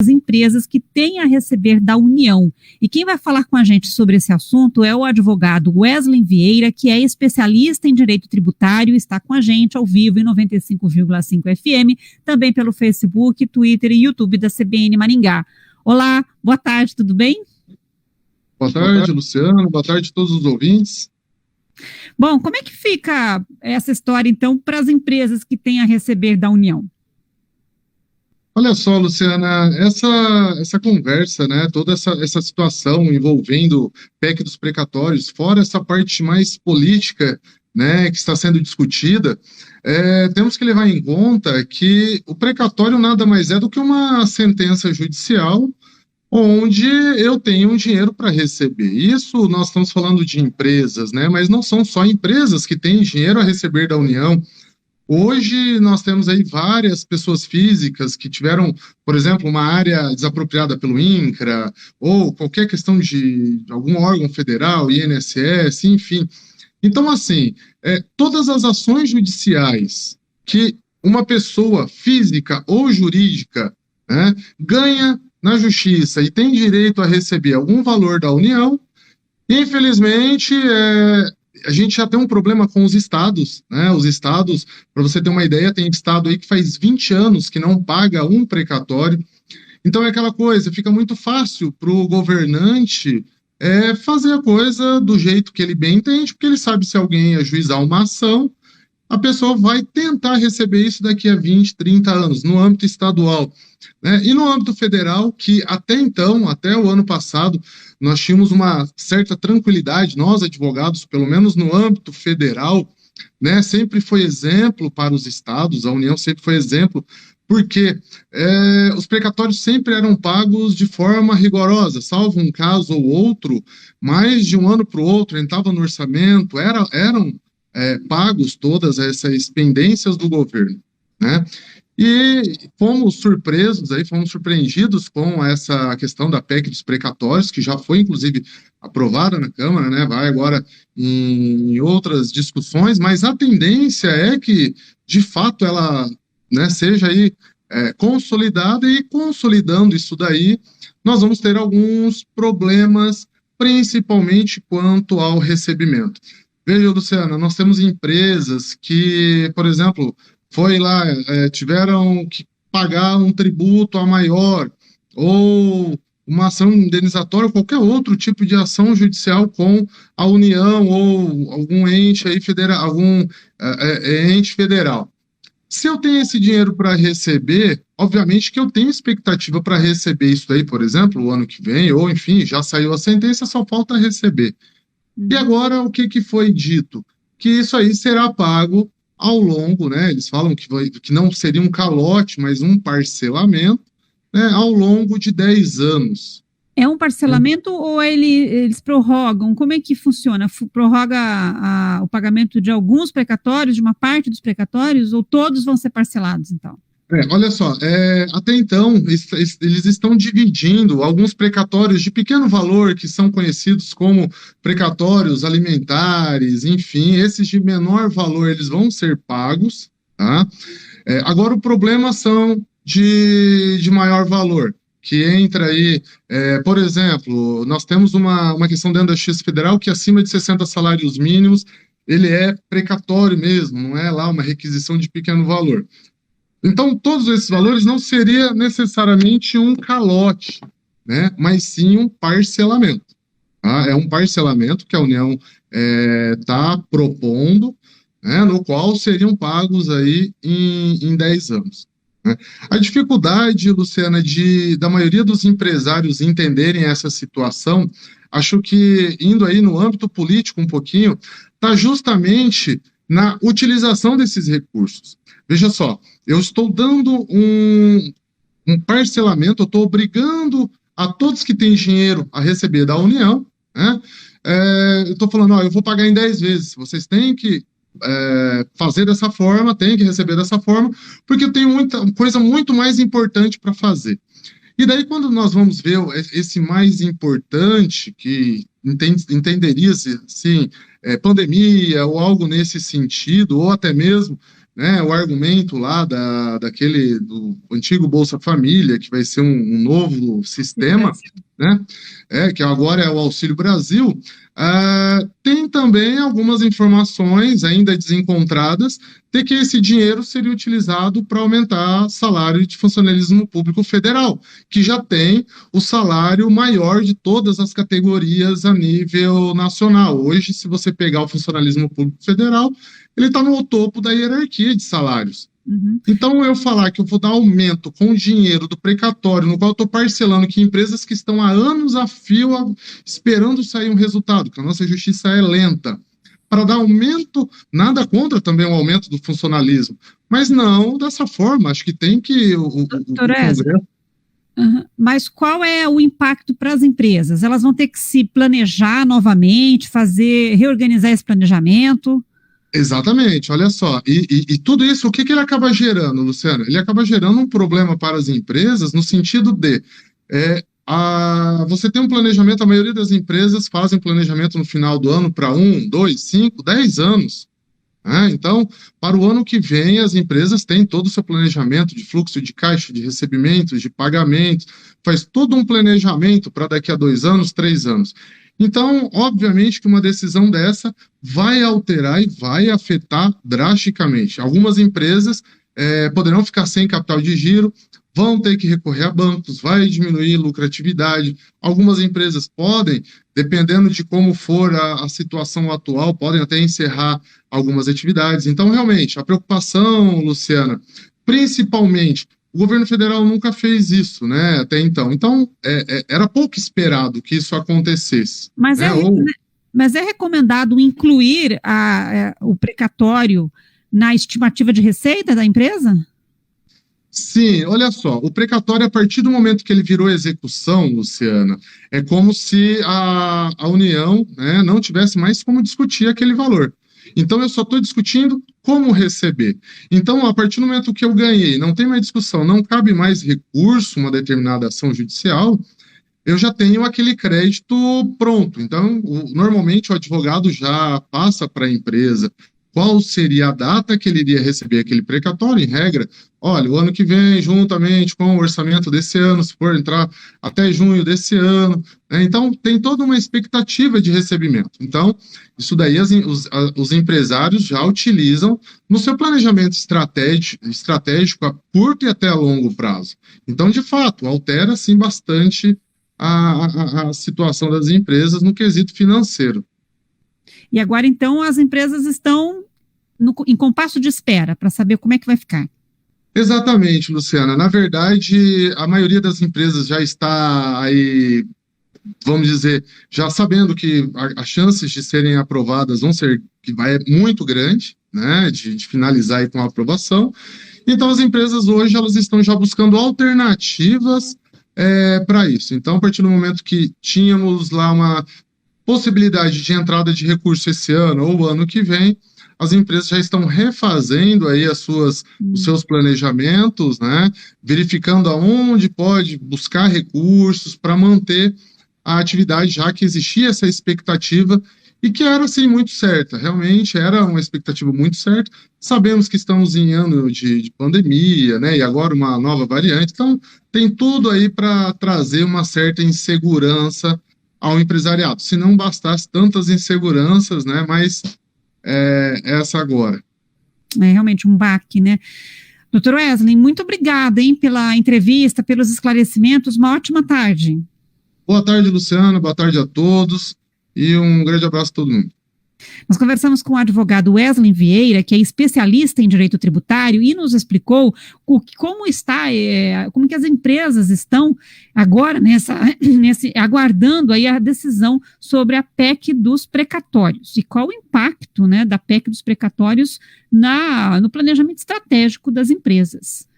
as empresas que têm a receber da União. E quem vai falar com a gente sobre esse assunto é o advogado Wesley Vieira, que é especialista em direito tributário, está com a gente ao vivo em 95,5 FM, também pelo Facebook, Twitter e YouTube da CBN Maringá. Olá, boa tarde, tudo bem? Boa tarde, Luciano, boa tarde a todos os ouvintes. Bom, como é que fica essa história, então, para as empresas que têm a receber da União? Olha só, Luciana, essa conversa, né, toda essa situação envolvendo PEC dos precatórios, fora essa parte mais política, né, que está sendo discutida, temos que levar em conta que o precatório nada mais é do que uma sentença judicial onde eu tenho um dinheiro para receber. Isso nós estamos falando de empresas, né, mas não são só empresas que têm dinheiro a receber da União. Hoje nós temos aí várias pessoas físicas que tiveram, por exemplo, uma área desapropriada pelo INCRA, ou qualquer questão de algum órgão federal, INSS, enfim. Então, assim, todas as ações judiciais que uma pessoa física ou jurídica, né, ganha na justiça e tem direito a receber algum valor da União, infelizmente, a gente já tem um problema com os estados, né? Os estados, para você ter uma ideia, tem estado aí que faz 20 anos que não paga um precatório. Então é aquela coisa, fica muito fácil para o governante fazer a coisa do jeito que ele bem entende, porque ele sabe se alguém ajuizar uma ação, a pessoa vai tentar receber isso daqui a 20, 30 anos, no âmbito estadual, né? E no âmbito federal, que até então, até o ano passado, nós tínhamos uma certa tranquilidade, nós advogados, pelo menos no âmbito federal, né, sempre foi exemplo para os estados, a União sempre foi exemplo, porque os precatórios sempre eram pagos de forma rigorosa, salvo um caso ou outro, mais de um ano para o outro, entrava no orçamento, eram pagos todas essas pendências do governo, né? E fomos surpreendidos com essa questão da PEC dos precatórios, que já foi, inclusive, aprovada na Câmara, né? Vai agora em outras discussões, mas a tendência é que, de fato, ela, né, seja aí consolidada, e consolidando isso daí, nós vamos ter alguns problemas, principalmente quanto ao recebimento. Veja, Luciana, nós temos empresas que, por exemplo, tiveram que pagar um tributo a maior, ou uma ação indenizatória, qualquer outro tipo de ação judicial com a União ou algum ente aí federal, ente federal. Se eu tenho esse dinheiro para receber, obviamente que eu tenho expectativa para receber isso daí, por exemplo, o ano que vem, ou enfim, já saiu a sentença, só falta receber. E agora, o que foi dito? Que isso aí será pago ao longo, né? Eles falam que não seria um calote, mas um parcelamento, né, ao longo de 10 anos. É um parcelamento ou eles prorrogam? Como é que funciona? Prorroga o pagamento de alguns precatórios, de uma parte dos precatórios, ou todos vão ser parcelados, então? Olha só, até então eles estão dividindo alguns precatórios de pequeno valor, que são conhecidos como precatórios alimentares, enfim, esses de menor valor eles vão ser pagos, tá? Agora o problema são de maior valor, que entra aí, por exemplo, nós temos uma questão dentro da Justiça Federal que acima de 60 salários mínimos, ele é precatório mesmo, não é lá uma requisição de pequeno valor. Então, todos esses valores não seria necessariamente um calote, né? Mas sim um parcelamento. Tá? É um parcelamento que a União está propondo, né? No qual seriam pagos aí em 10 anos. Né? A dificuldade, Luciana, da maioria dos empresários entenderem essa situação, acho que, indo aí no âmbito político um pouquinho, está justamente na utilização desses recursos. Veja só, eu estou dando um parcelamento, eu estou obrigando a todos que têm dinheiro a receber da União, né? Eu estou falando, eu vou pagar em 10 vezes, vocês têm que fazer dessa forma, têm que receber dessa forma, porque eu tenho muita coisa muito mais importante para fazer. E daí, quando nós vamos ver esse mais importante, que entenderia-se, sim, pandemia ou algo nesse sentido, ou até mesmo né, o argumento lá do antigo Bolsa Família, que vai ser um novo sistema, né, que agora é o Auxílio Brasil. Tem também algumas informações ainda desencontradas de que esse dinheiro seria utilizado para aumentar salário de funcionalismo público federal, que já tem o salário maior de todas as categorias a nível nacional. Hoje, se você pegar o funcionalismo público federal, ele está no topo da hierarquia de salários. Uhum. Então, eu falar que eu vou dar aumento com o dinheiro do precatório, no qual eu estou parcelando que empresas que estão há anos a fio esperando sair um resultado, que a nossa justiça é lenta, para dar aumento, nada contra também o aumento do funcionalismo, mas não dessa forma. Acho que tem que o Congresso... Uhum. Mas qual é o impacto para as empresas? Elas vão ter que se planejar novamente, reorganizar esse planejamento? Exatamente, olha só, e tudo isso, o que ele acaba gerando, Luciano? Ele acaba gerando um problema para as empresas no sentido de você tem um planejamento, a maioria das empresas fazem planejamento no final do ano para 1, 2, 5, 10 anos. Né? Então, para o ano que vem, as empresas têm todo o seu planejamento de fluxo de caixa, de recebimentos, de pagamentos, faz todo um planejamento para daqui a 2 anos, 3 anos. Então, obviamente que uma decisão dessa vai alterar e vai afetar drasticamente. Algumas empresas poderão ficar sem capital de giro, vão ter que recorrer a bancos, vai diminuir a lucratividade. Algumas empresas podem, dependendo de como for a situação atual, podem até encerrar algumas atividades. Então, realmente, a preocupação, Luciana, principalmente, o governo federal nunca fez isso, né, até então. Então, era pouco esperado que isso acontecesse. Mas, mas é recomendado incluir o precatório na estimativa de receita da empresa? Sim, olha só, o precatório, a partir do momento que ele virou execução, Luciana, é como se a União, né, não tivesse mais como discutir aquele valor. Então, eu só estou discutindo como receber. Então, a partir do momento que eu ganhei, não tem mais discussão, não cabe mais recurso, uma determinada ação judicial, eu já tenho aquele crédito pronto. Então, normalmente o advogado já passa para a empresa qual seria a data que ele iria receber aquele precatório, em regra. Olha, o ano que vem, juntamente com o orçamento desse ano, se for entrar até junho desse ano, né? Então, tem toda uma expectativa de recebimento. Então, isso daí os empresários já utilizam no seu planejamento estratégico a curto e até a longo prazo. Então, de fato, altera, sim, bastante a situação das empresas no quesito financeiro. E agora, então, as empresas estão em compasso de espera para saber como é que vai ficar. Exatamente, Luciana. Na verdade, a maioria das empresas já está aí, vamos dizer, já sabendo que as chances de serem aprovadas vão ser que vai muito grande, né, de finalizar aí com a aprovação. Então, as empresas hoje elas estão já buscando alternativas para isso. Então, a partir do momento que tínhamos lá uma possibilidade de entrada de recurso esse ano ou ano que vem, as empresas já estão refazendo aí os seus planejamentos, né, verificando aonde pode buscar recursos para manter a atividade, já que existia essa expectativa e que era, assim, muito certa. Realmente era uma expectativa muito certa. Sabemos que estamos em ano de pandemia, né, e agora uma nova variante, então tem tudo aí para trazer uma certa insegurança ao empresariado. Se não bastasse tantas inseguranças, né, mas essa agora. É realmente um baque, né? Doutor Wesley, muito obrigada, hein, pela entrevista, pelos esclarecimentos. Uma ótima tarde. Boa tarde, Luciano. Boa tarde a todos e um grande abraço a todo mundo. Nós conversamos com o advogado Wesley Vieira, que é especialista em direito tributário, e nos explicou como que as empresas estão agora aguardando aí a decisão sobre a PEC dos precatórios e qual o impacto, né, da PEC dos precatórios no planejamento estratégico das empresas.